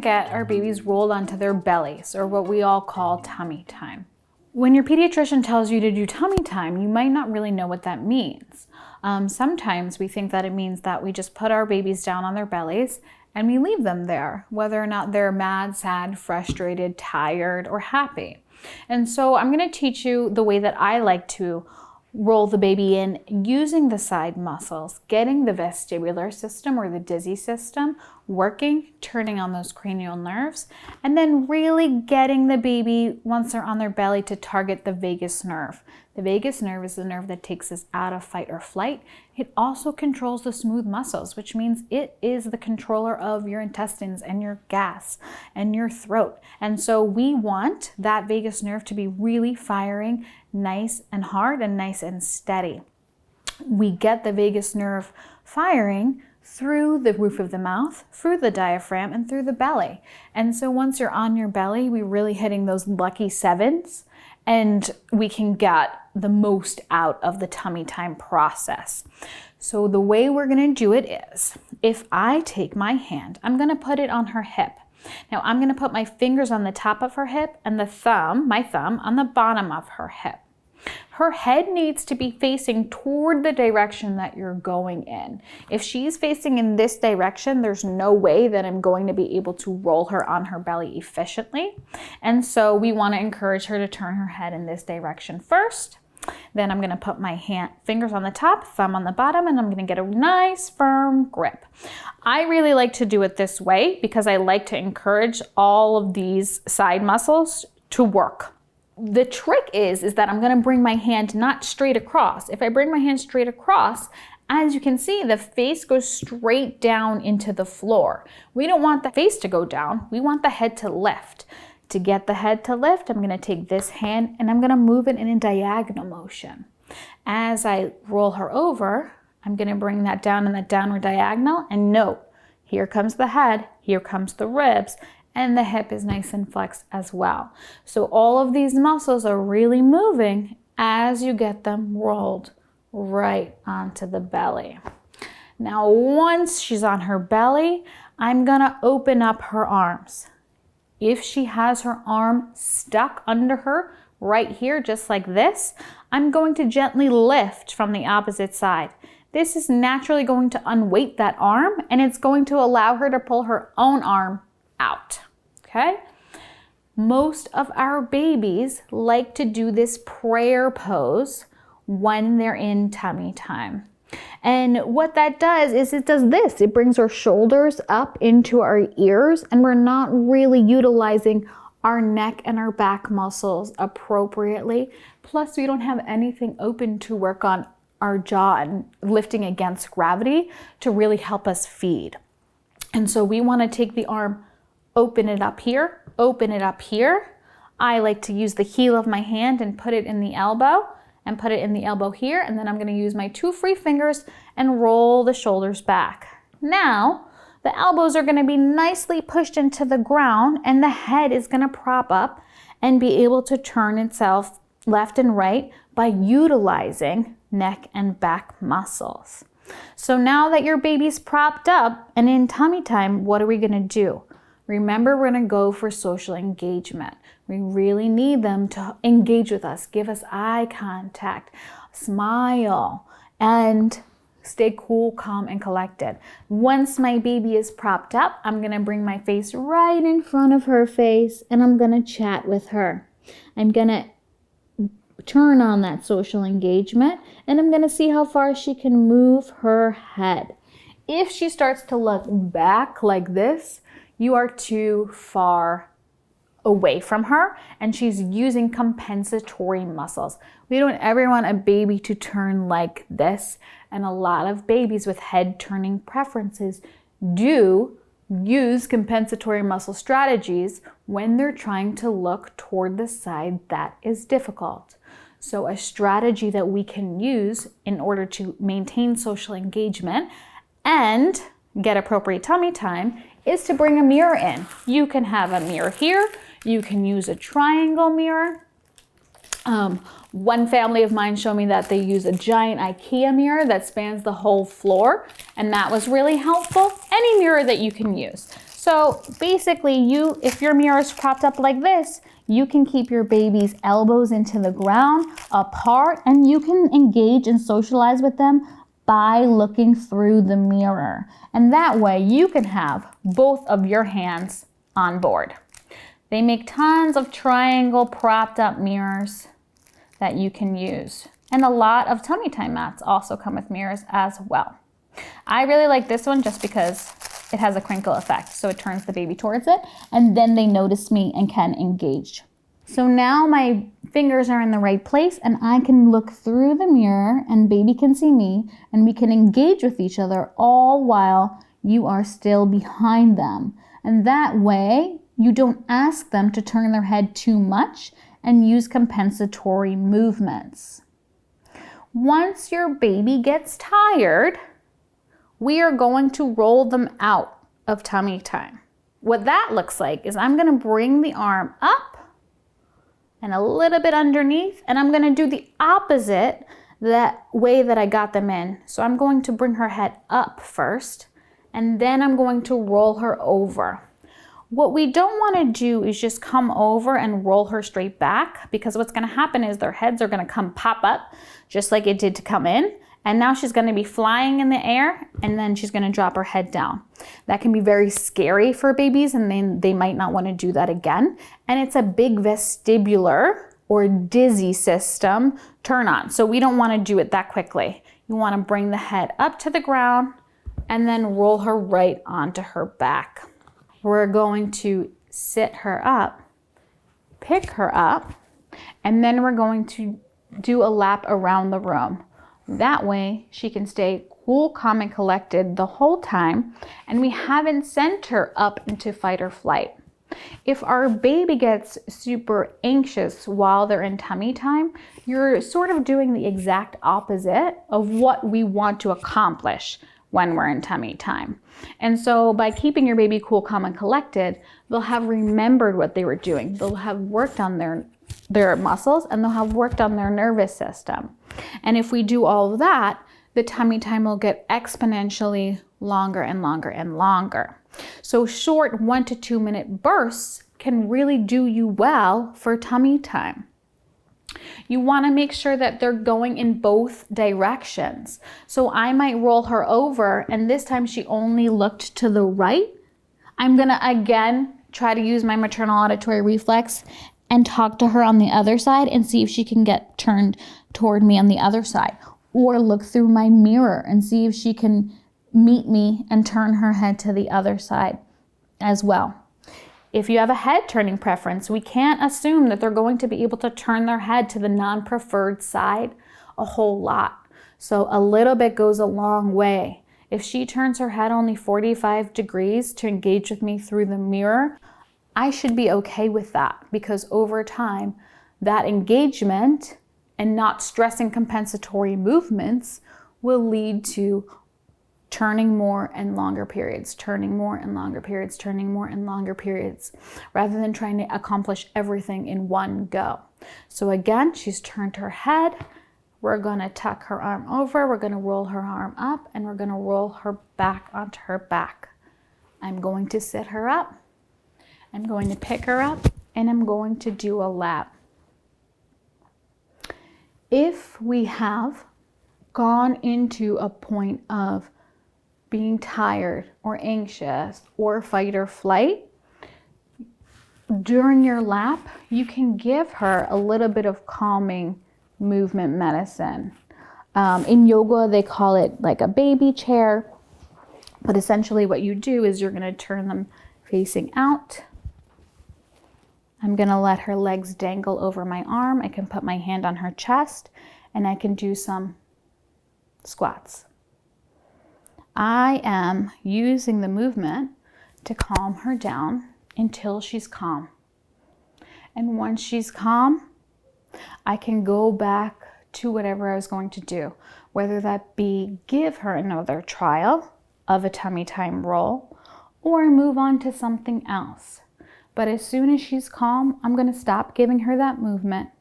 get our babies rolled onto their bellies, or what we all call tummy time. When your pediatrician tells you to do tummy time, you might not really know what that means. Sometimes we think that it means that we just put our babies down on their bellies and we leave them there, whether or not they're mad, sad, frustrated, tired, or happy. And so I'm going to teach you the way that I like to roll the baby in using the side muscles, getting the vestibular system or the dizzy system working, turning on those cranial nerves, and then really getting the baby, once they're on their belly, to target the vagus nerve. The vagus nerve is the nerve that takes us out of fight or flight. It also controls the smooth muscles, which means it is the controller of your intestines and your gas and your throat. And so we want that vagus nerve to be really firing nice and hard and nice and steady. We get the vagus nerve firing through the roof of the mouth, through the diaphragm, and through the belly. And so once you're on your belly, we're really hitting those lucky sevens, and we can get the most out of the tummy time process. So the way we're going to do it is, if I take my hand, I'm going to put it on her hip. Now I'm going to put my fingers on the top of her hip and my thumb on the bottom of her hip. Her head needs to be facing toward the direction that you're going in. If she's facing in this direction, there's no way that I'm going to be able to roll her on her belly efficiently. And so we want to encourage her to turn her head in this direction first. Then I'm going to put my fingers on the top, thumb on the bottom, and I'm going to get a nice firm grip. I really like to do it this way because I like to encourage all of these side muscles to work. The trick is that I'm going to bring my hand not straight across. If I bring my hand straight across, as you can see, the face goes straight down into the floor. We don't want the face to go down. We want the head to lift. To get the head to lift, I'm going to take this hand and I'm going to move it in a diagonal motion. As I roll her over, I'm going to bring that down in the downward diagonal, and note, here comes the head, here comes the ribs, and the hip is nice and flexed as well. So all of these muscles are really moving as you get them rolled right onto the belly. Now, once she's on her belly, I'm gonna open up her arms. If she has her arm stuck under her right here, just like this, I'm going to gently lift from the opposite side. This is naturally going to unweight that arm, and it's going to allow her to pull her own arm out, okay? Most of our babies like to do this prayer pose when they're in tummy time. And what that does is it does this. It brings our shoulders up into our ears, and we're not really utilizing our neck and our back muscles appropriately. Plus, we don't have anything open to work on our jaw and lifting against gravity to really help us feed. And so we want to take the arm, open it up here, open it up here. I like to use the heel of my hand and put it in the elbow, and put it in the elbow here, and then I'm going to use my 2 free fingers and roll the shoulders back. Now, the elbows are going to be nicely pushed into the ground, and the head is going to prop up and be able to turn itself left and right by utilizing neck and back muscles. So now that your baby's propped up and in tummy time, what are we going to do? Remember, we're going to go for social engagement. We really need them to engage with us, give us eye contact, smile, and stay cool, calm, and collected. Once my baby is propped up, I'm going to bring my face right in front of her face, and I'm going to chat with her. I'm going to turn on that social engagement, and I'm going to see how far she can move her head. If she starts to look back like this, you are too far away from her, and she's using compensatory muscles. We don't ever want a baby to turn like this, and a lot of babies with head turning preferences do use compensatory muscle strategies when they're trying to look toward the side that is difficult. So a strategy that we can use in order to maintain social engagement and get appropriate tummy time is to bring a mirror in. You can have a mirror here. You can use a triangle mirror. One family of mine showed me that they use a giant IKEA mirror that spans the whole floor, and that was really helpful. Any mirror that you can use. So basically, if your mirror is propped up like this, you can keep your baby's elbows into the ground apart, and you can engage and socialize with them by looking through the mirror. And that way you can have both of your hands on board. They make tons of triangle propped up mirrors that you can use. And a lot of tummy time mats also come with mirrors as well. I really like this one just because it has a crinkle effect. So it turns the baby towards it, and then they notice me and can engage. So now my fingers are in the right place, and I can look through the mirror and baby can see me, and we can engage with each other all while you are still behind them. And that way you don't ask them to turn their head too much and use compensatory movements. Once your baby gets tired, we are going to roll them out of tummy time. What that looks like is I'm going to bring the arm up and a little bit underneath, and I'm going to do the opposite that way that I got them in. So I'm going to bring her head up first, and then I'm going to roll her over. What we don't want to do is just come over and roll her straight back, because what's going to happen is their heads are going to come pop up just like it did to come in. And now she's going to be flying in the air, and then she's going to drop her head down. That can be very scary for babies, and then they might not want to do that again. And it's a big vestibular or dizzy system turn on. So we don't want to do it that quickly. You want to bring the head up to the ground and then roll her right onto her back. We're going to sit her up, pick her up, and then we're going to do a lap around the room. That way she can stay cool, calm, and collected the whole time, and we haven't sent her up into fight or flight. If our baby gets super anxious while they're in tummy time, you're sort of doing the exact opposite of what we want to accomplish when we're in tummy time. And so by keeping your baby cool, calm, and collected, they'll have remembered what they were doing. They'll have worked on their muscles, and they'll have worked on their nervous system. And if we do all of that, the tummy time will get exponentially longer and longer and longer. So short 1 to 2 minute bursts can really do you well for tummy time. You want to make sure that they're going in both directions. So I might roll her over, and this time she only looked to the right. I'm going to again try to use my maternal auditory reflex and talk to her on the other side and see if she can get turned toward me on the other side. Or look through my mirror and see if she can meet me and turn her head to the other side as well. If you have a head turning preference, we can't assume that they're going to be able to turn their head to the non-preferred side a whole lot. So a little bit goes a long way. If she turns her head only 45 degrees to engage with me through the mirror, I should be okay with that, because over time, that engagement and not stressing compensatory movements will lead to turning more and longer periods, turning more and longer periods, turning more and longer periods, rather than trying to accomplish everything in one go. So again, she's turned her head. We're going to tuck her arm over. We're going to roll her arm up, and we're going to roll her back onto her back. I'm going to sit her up. I'm going to pick her up, and I'm going to do a lap. If we have gone into a point of being tired or anxious or fight or flight, during your lap, you can give her a little bit of calming movement medicine. In yoga, they call it like a baby chair, but essentially what you do is you're going to turn them facing out. I'm going to let her legs dangle over my arm. I can put my hand on her chest, and I can do some squats. I am using the movement to calm her down until she's calm. And once she's calm, I can go back to whatever I was going to do, whether that be give her another trial of a tummy time roll or move on to something else. But as soon as she's calm, I'm going to stop giving her that movement.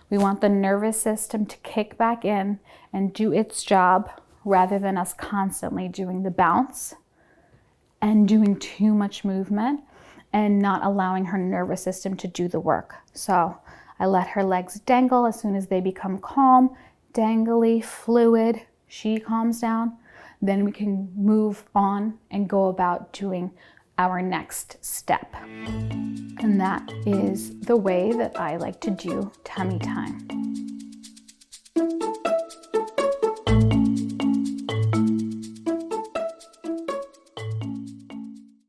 We want the nervous system to kick back in and do its job rather than us constantly doing the bounce. and doing too much movement and not allowing her nervous system to do the work. So I let her legs dangle. As soon as they become calm, dangly, fluid, she calms down, then we can move on and go about doing our next step. And that is the way that I like to do tummy time.